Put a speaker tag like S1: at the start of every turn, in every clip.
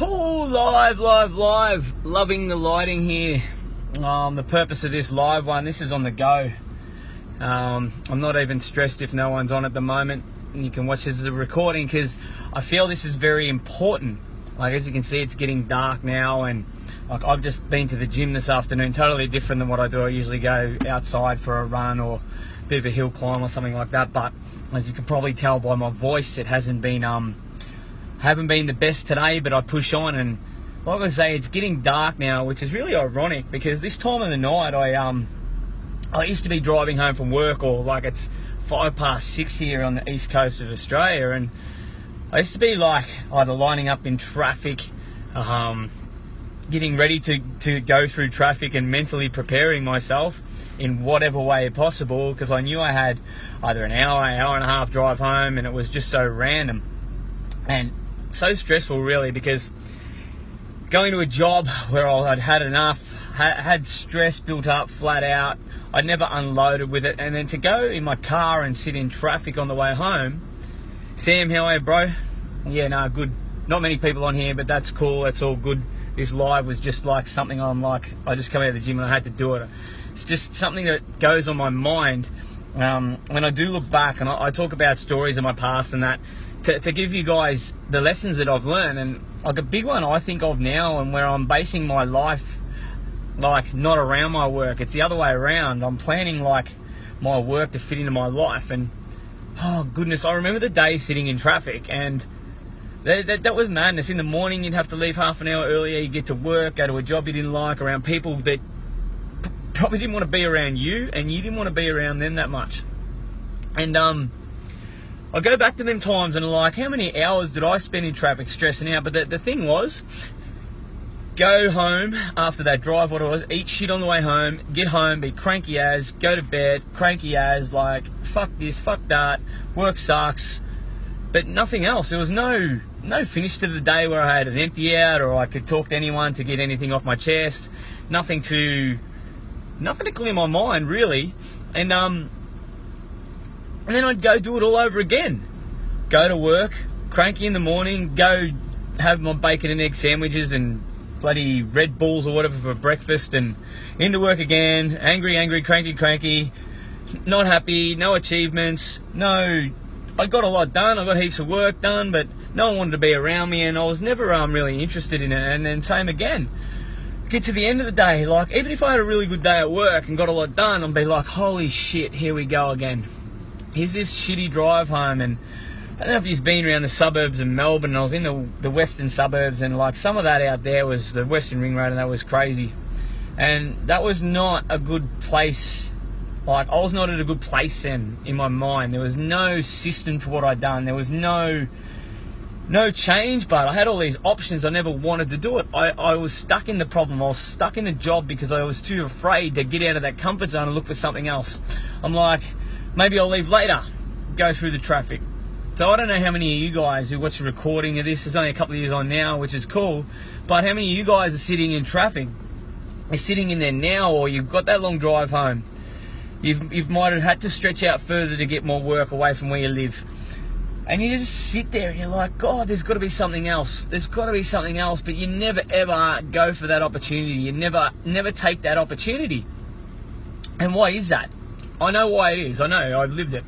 S1: Oh, live. Loving the lighting here. The purpose of this live one, this is on the go. I'm not even stressed if no one's on at the moment. And you can watch this as a recording because I feel this is very important. Like, as you can see, it's getting dark now, and like, I've just been to the gym this afternoon, totally different than what I do. I usually go outside for a run or a bit of a hill climb or something like that. But as you can probably tell by my voice, it haven't been the best today, but I push on. And like I say, it's getting dark now, which is really ironic because this time of the night I used to be driving home from work, or like it's 6:05 here on the east coast of Australia, and I used to be like either lining up in traffic, getting ready to go through traffic and mentally preparing myself in whatever way possible, because I knew I had either an hour and a half drive home, and it was just so random and so stressful really, because going to a job where I'd had enough, had stress built up flat out, I'd never unloaded with it, and then to go in my car and sit in traffic on the way home. Sam, how are you, bro? Yeah, no, good. Not many people on here, but that's cool, that's all good. This live was just like something I just come out of the gym and I had to do it. It's just something that goes on my mind when I do look back, and I talk about stories of my past and that, to give you guys the lessons that I've learned. And like a big one I think of now, and where I'm basing my life like not around my work, it's the other way around. I'm planning like my work to fit into my life. And oh goodness, I remember the day sitting in traffic, and that was madness. In the morning you'd have to leave half an hour earlier, you get to work, go to a job you didn't like, around people that probably didn't want to be around you, and you didn't want to be around them that much. And I go back to them times and like, how many hours did I spend in traffic stressing out? But the thing was, go home after that drive, what it was, eat shit on the way home, get home, be cranky as, go to bed, cranky as, like, fuck this, fuck that, work sucks, but nothing else. There was no finish to the day where I had an empty out, or I could talk to anyone to get anything off my chest, nothing to clear my mind, really. And then I'd go do it all over again. Go to work, cranky in the morning, go have my bacon and egg sandwiches and bloody Red Bulls or whatever for breakfast, and into work again, angry, cranky, not happy, no achievements, I got a lot done, I got heaps of work done, but no one wanted to be around me, and I was never really interested in it. And then same again. Get to the end of the day, like, even if I had a really good day at work and got a lot done, I'd be like, holy shit, here we go again. Here's this shitty drive home. And I don't know if you've been around the suburbs of Melbourne, and I was in the western suburbs, and like some of that out there was the Western Ring Road, and that was crazy. And that was not a good place. Like, I was not at a good place then in my mind. There was no system for what I'd done. There was no change, but I had all these options. I never wanted to do it. I was stuck in the problem. I was stuck in the job because I was too afraid to get out of that comfort zone and look for something else. I'm like, maybe I'll leave later, go through the traffic. So I don't know how many of you guys who watch the recording of this, there's only a couple of years on now, which is cool, but how many of you guys are sitting in traffic? You're sitting in there now, or you've got that long drive home. You might have had to stretch out further to get more work away from where you live. And you just sit there and you're like, God, there's got to be something else. There's got to be something else, but you never ever go for that opportunity. You never take that opportunity. And why is that? I know why it is. I know, I've lived it.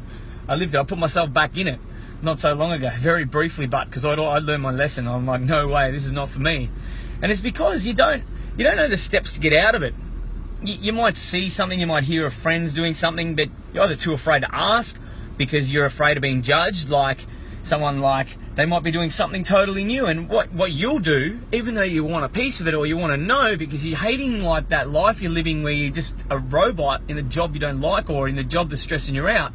S1: I put myself back in it not so long ago, very briefly, but because I learned my lesson. I'm like, no way, this is not for me. And it's because you don't know the steps to get out of it. You might see something, you might hear of friends doing something, but you're either too afraid to ask because you're afraid of being judged. Like someone, like they might be doing something totally new, and what you'll do, even though you want a piece of it or you want to know because you're hating like that life you're living where you're just a robot in a job you don't like, or in a job that's stressing you out,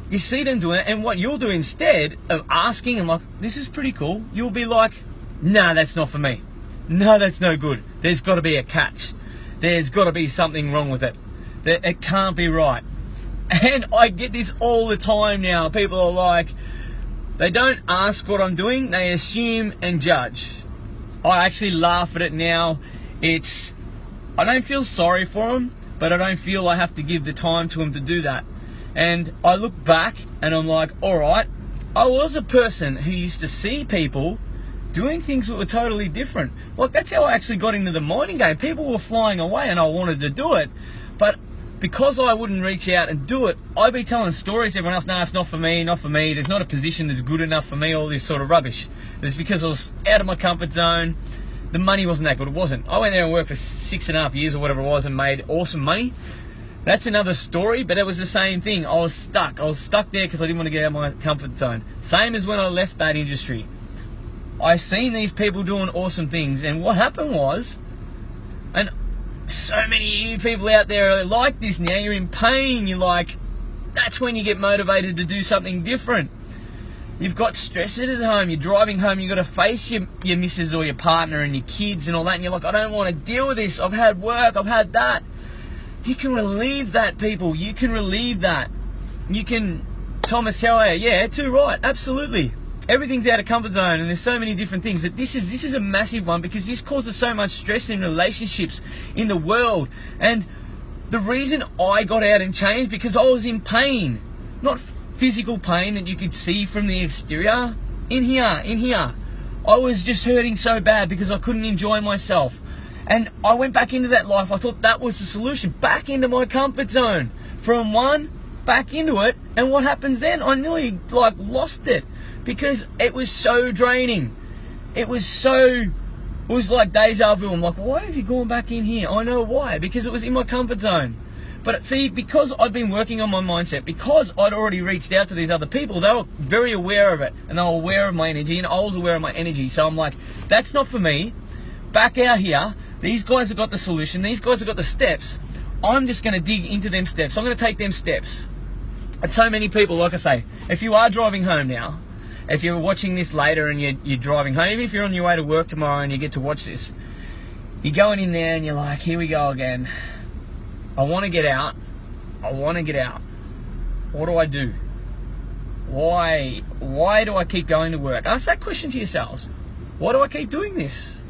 S1: you see them doing it, and what you'll do instead of asking and like, this is pretty cool, you'll be like, nah, that's not for me. No, that's no good. There's got to be a catch. There's got to be something wrong with it. It can't be right. And I get this all the time now. People are like, they don't ask what I'm doing, they assume and judge. I actually laugh at it now. I don't feel sorry for them, but I don't feel I have to give the time to them to do that. And I look back and I'm like, all right, I was a person who used to see people doing things that were totally different. Like, that's how I actually got into the mining game. People were flying away and I wanted to do it, but because I wouldn't reach out and do it, I'd be telling stories to everyone else, nah, it's not for me, not for me, there's not a position that's good enough for me, all this sort of rubbish. It's because I was out of my comfort zone. The money wasn't that good, it wasn't. I went there and worked for 6.5 years or whatever it was and made awesome money. That's another story, but it was the same thing. I was stuck there because I didn't want to get out of my comfort zone. Same as when I left that industry. I seen these people doing awesome things, and what happened was, and so many people out there are like this now, you're in pain, you're like, that's when you get motivated to do something different. You've got stresses at home, you're driving home, you've got to face your missus or your partner and your kids and all that, and you're like, I don't want to deal with this, I've had work, I've had that. You can relieve that, people, you can relieve that. You can, Thomas Heller, yeah, too right, absolutely. Everything's out of comfort zone and there's so many different things, but this is a massive one because this causes so much stress in relationships in the world. And the reason I got out and changed because I was in pain, not physical pain that you could see from the exterior. In here, I was just hurting so bad because I couldn't enjoy myself. And I went back into that life. I thought that was the solution, back into my comfort zone. From one, back into it, and what happens then? I nearly lost it. Because it was so draining. It was like deja vu. I'm like, why have you gone back in here? I know why, because it was in my comfort zone. But see, because I'd been working on my mindset, because I'd already reached out to these other people, they were very aware of it, and they were aware of my energy, and I was aware of my energy. So I'm like, that's not for me. Back out here, these guys have got the solution, these guys have got the steps. I'm just gonna dig into them steps. I'm gonna take them steps. And so many people, like I say, if you are driving home now, if you're watching this later and you're driving home, even if you're on your way to work tomorrow and you get to watch this, you're going in there and you're like, here we go again. I want to get out. I want to get out. What do I do? Why do I keep going to work? Ask that question to yourselves. Why do I keep doing this?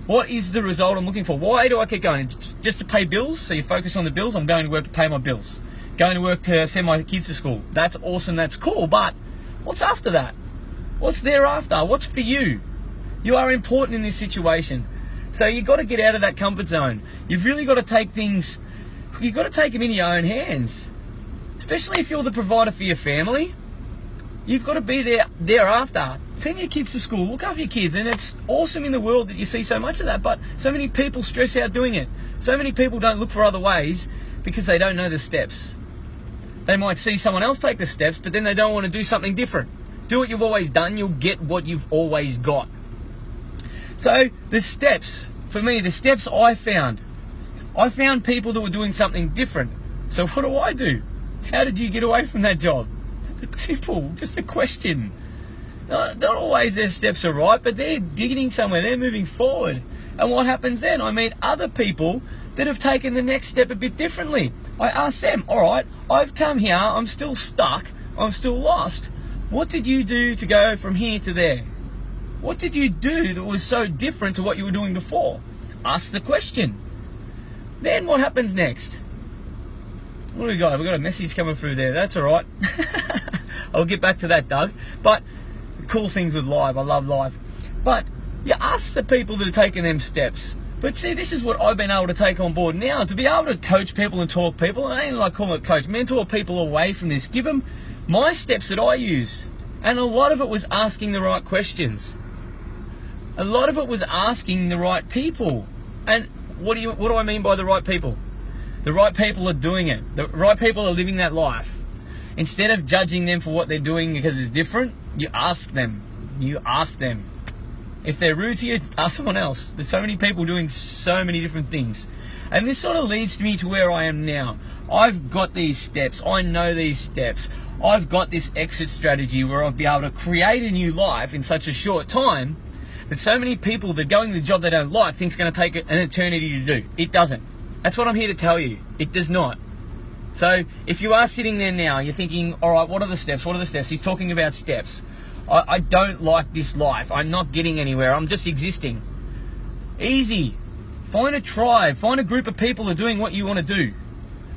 S1: What is the result I'm looking for? Why do I keep going? Just to pay bills? So you focus on the bills? I'm going to work to pay my bills. Going to work to send my kids to school. That's awesome. That's cool. But what's after that? What's thereafter? What's for you? You are important in this situation. So you've got to get out of that comfort zone. You've really got to take things, you've got to take them into your own hands. Especially if you're the provider for your family. You've got to be there thereafter. Send your kids to school, look after your kids, and it's awesome in the world that you see so much of that, but so many people stress out doing it. So many people don't look for other ways because they don't know the steps. They might see someone else take the steps, but then they don't want to do something different. Do what you've always done, you'll get what you've always got. So the steps, for me, the steps I found people that were doing something different. So what do? How did you get away from that job? It's simple, just a question. Not always their steps are right, but they're getting somewhere, they're moving forward. And what happens then? I meet other people that have taken the next step a bit differently. I ask them, all right, I've come here, I'm still stuck, I'm still lost. What did you do to go from here to there? What did you do that was so different to what you were doing before? Ask the question. Then what happens next? What do we got? We've got a message coming through there. That's all right. I'll get back to that, Doug. But cool things with live. I love live. But you ask the people that are taking them steps. But see, this is what I've been able to take on board now. To be able to coach people and talk people, and I ain't like calling it coach, mentor people away from this. Give them my steps that I use. And a lot of it was asking the right questions. A lot of it was asking the right people. And what do I mean by the right people? The right people are doing it. The right people are living that life. Instead of judging them for what they're doing because it's different, you ask them. You ask them. If they're rude to you, ask someone else. There's so many people doing so many different things. And this sort of leads me to where I am now. I've got these steps. I know these steps. I've got this exit strategy where I'll be able to create a new life in such a short time that so many people that are going to the job they don't like think it's going to take an eternity to do. It doesn't. That's what I'm here to tell you. It does not. So if you are sitting there now, you're thinking, all right, what are the steps? What are the steps? He's talking about steps. I don't like this life. I'm not getting anywhere. I'm just existing. Easy. Find a tribe. Find a group of people that are doing what you want to do.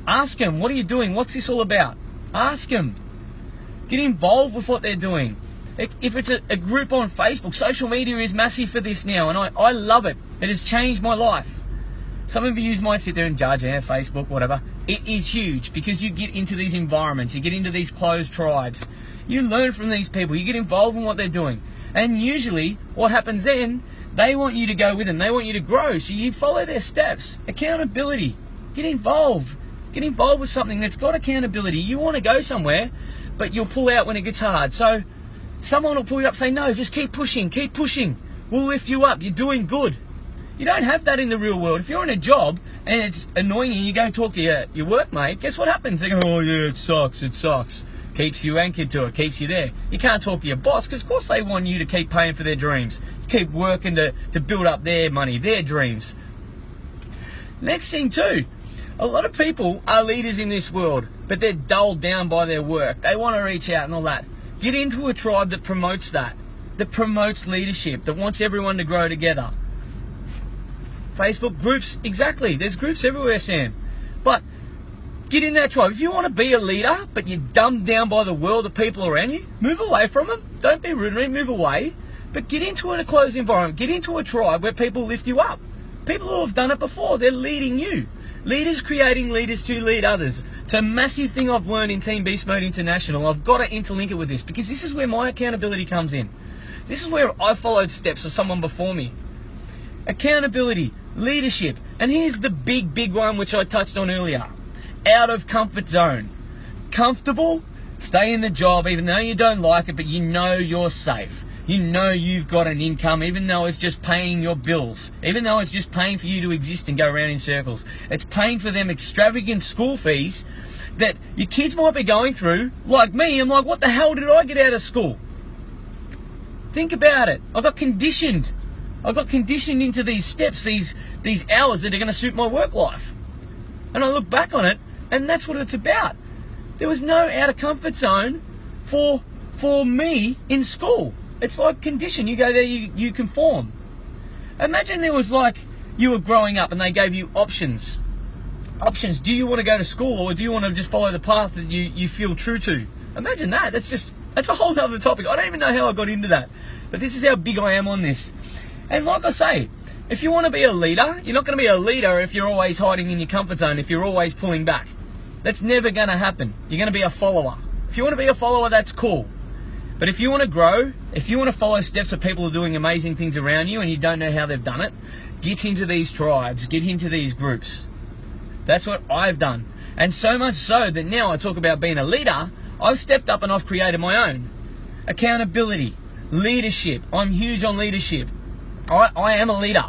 S1: Ask them, what are you doing? What's this all about? Ask them. Get involved with what they're doing. If it's a group on Facebook, social media is massive for this now, and I love it. It has changed my life. Some of you might sit there and judge, Facebook, whatever. It is huge because you get into these environments, you get into these closed tribes, you learn from these people, you get involved in what they're doing. And usually what happens then, they want you to go with them, they want you to grow, so you follow their steps. Accountability, get involved. Get involved with something that's got accountability. You want to go somewhere, but you'll pull out when it gets hard. So someone will pull you up, say, no, just keep pushing, we'll lift you up, you're doing good. You don't have that in the real world. If you're in a job and it's annoying and you go talk to your workmate, guess what happens? They go, oh yeah, it sucks. Keeps you anchored to it, keeps you there. You can't talk to your boss because of course they want you to keep paying for their dreams. Keep working to build up their money, their dreams. Next thing too, a lot of people are leaders in this world, but they're dulled down by their work. They want to reach out and all that. Get into a tribe that promotes that promotes leadership, that wants everyone to grow together. Facebook groups, exactly. There's groups everywhere, Sam. But get in that tribe. If you want to be a leader, but you're dumbed down by the world, the people around you, move away from them. Don't be rude, move away. But get into a closed environment. Get into a tribe where people lift you up. People who have done it before, they're leading you. Leaders creating leaders to lead others. It's a massive thing I've learned in Team Beast Mode International. I've got to interlink it with this because this is where my accountability comes in. This is where I followed steps of someone before me. Accountability, leadership, and here's the big one which I touched on earlier. Out of comfort zone. Comfortable, stay in the job even though you don't like it, but you know you're safe. You know you've got an income even though it's just paying your bills. Even though it's just paying for you to exist and go around in circles. It's paying for them extravagant school fees that your kids might be going through. Like me, I'm like, what the hell did I get out of school? Think about it. I got conditioned into these steps, these hours that are going to suit my work life. And I look back on it, and that's what it's about. There was no out of comfort zone for me in school. It's like condition. You go there, you conform. Imagine there was like you were growing up and they gave you options. Options. Do you want to go to school or do you want to just follow the path that you feel true to? Imagine that. That's a whole other topic. I don't even know how I got into that. But this is how big I am on this. And like I say, if you want to be a leader, you're not going to be a leader if you're always hiding in your comfort zone, if you're always pulling back. That's never going to happen. You're going to be a follower. If you want to be a follower, that's cool. But if you want to grow, if you want to follow steps of people who are doing amazing things around you and you don't know how they've done it, get into these tribes, get into these groups. That's what I've done. And so much so that now I talk about being a leader, I've stepped up and I've created my own. Accountability, leadership. I'm huge on leadership. I am a leader.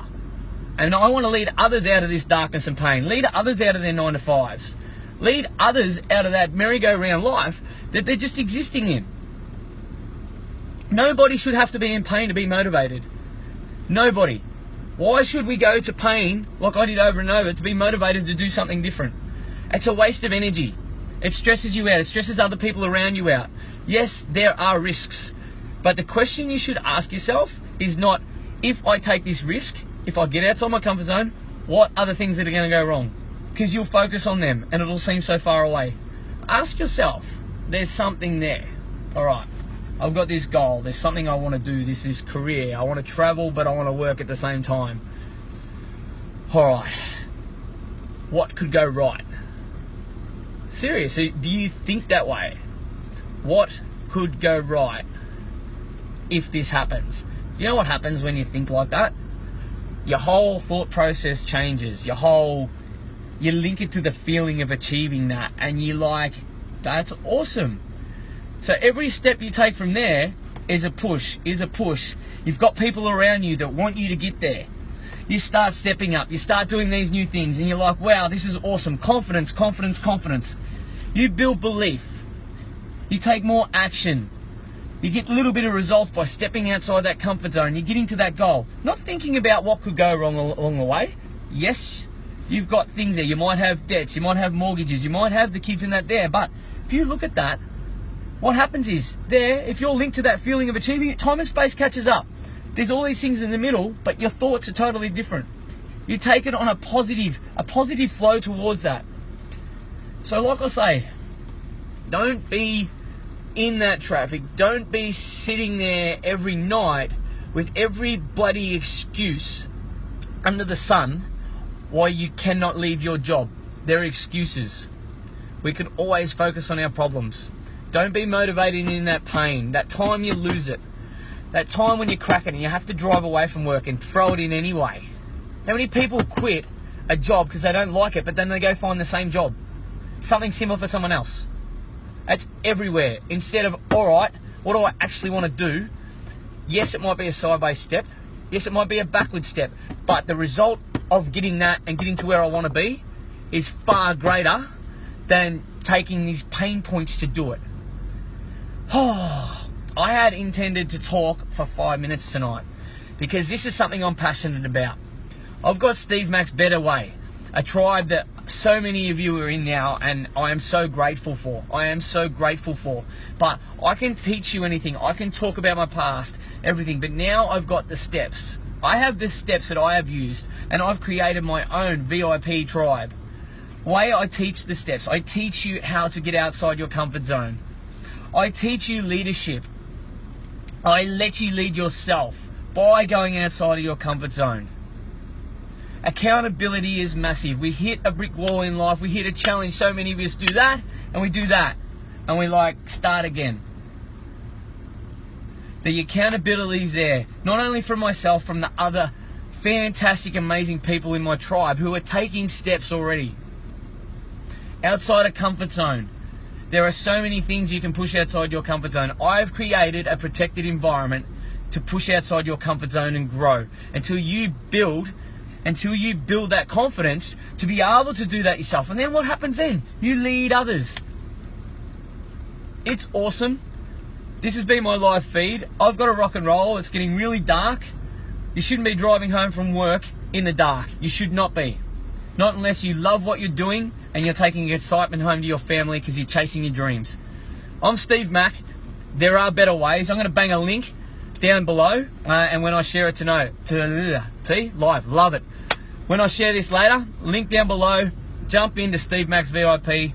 S1: And I want to lead others out of this darkness and pain. Lead others out of their 9-to-5s. Lead others out of that merry-go-round life that they're just existing in. Nobody should have to be in pain to be motivated. Nobody. Why should we go to pain, like I did over and over, to be motivated to do something different? It's a waste of energy. It stresses you out. It stresses other people around you out. Yes, there are risks. But the question you should ask yourself is not, if I take this risk, if I get outside my comfort zone, what are the things that are going to go wrong? Because you'll focus on them and it'll seem so far away. Ask yourself, there's something there. All right, I've got this goal. There's something I want to do. This is career. I want to travel, but I want to work at the same time. All right, what could go right? Seriously, do you think that way? What could go right if this happens? You know what happens when you think like that? Your whole thought process changes. You link it to the feeling of achieving that, and you're like, that's awesome. So every step you take from there is a push. You've got people around you that want you to get there. You start stepping up, you start doing these new things, and you're like, wow, this is awesome. Confidence. You build belief. You take more action. You get a little bit of results by stepping outside that comfort zone. You're getting to that goal. Not thinking about what could go wrong along the way. Yes, you've got things there. You might have debts. You might have mortgages. You might have the kids in that there. But if you look at that, what happens is there, if you're linked to that feeling of achieving it, time and space catches up. There's all these things in the middle, but your thoughts are totally different. You take it on a positive flow towards that. So like I say, don't be in that traffic. Don't be sitting there every night with every bloody excuse under the sun why you cannot leave your job. They're excuses. We can always focus on our problems. Don't be motivated in that pain, that time you lose it, that time when you crack it and you have to drive away from work and throw it in anyway. How many people quit a job because they don't like it, but then they go find the same job, something similar for someone else? That's everywhere. Instead of, all right, what do I actually want to do? Yes, it might be a sideways step. Yes, it might be a backward step, but the result of getting that and getting to where I want to be is far greater than taking these pain points to do it. Oh, I had intended to talk for 5 minutes tonight because this is something I'm passionate about. I've got Steve Mack's Better Way, a tribe that so many of you are in now, and I am so grateful for. But I can teach you anything. I can talk about my past, everything. But now I've got the steps. I have the steps that I have used, and I've created my own VIP tribe. The way I teach the steps, I teach you how to get outside your comfort zone. I teach you leadership. I let you lead yourself by going outside of your comfort zone. Accountability is massive. We hit a brick wall in life, we hit a challenge, so many of us do that, and we do that, and we start again. The accountability is there, not only from myself, from the other fantastic, amazing people in my tribe who are taking steps already. Outside of comfort zone. There are so many things you can push outside your comfort zone. I've created a protected environment to push outside your comfort zone and grow until you build that confidence to be able to do that yourself. And then what happens then? You lead others. It's awesome. This has been my live feed. I've got to rock and roll. It's getting really dark. You shouldn't be driving home from work in the dark. You should not be. Not unless you love what you're doing and you're taking excitement home to your family because you're chasing your dreams. I'm Steve Mack. There are better ways. I'm going to bang a link down below, and when I share it tonight, live, love it. When I share this later, link down below, jump into Steve Mack's VIP.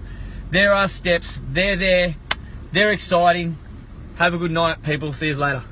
S1: There are steps, they're there, they're exciting. Have a good night, people. See you later.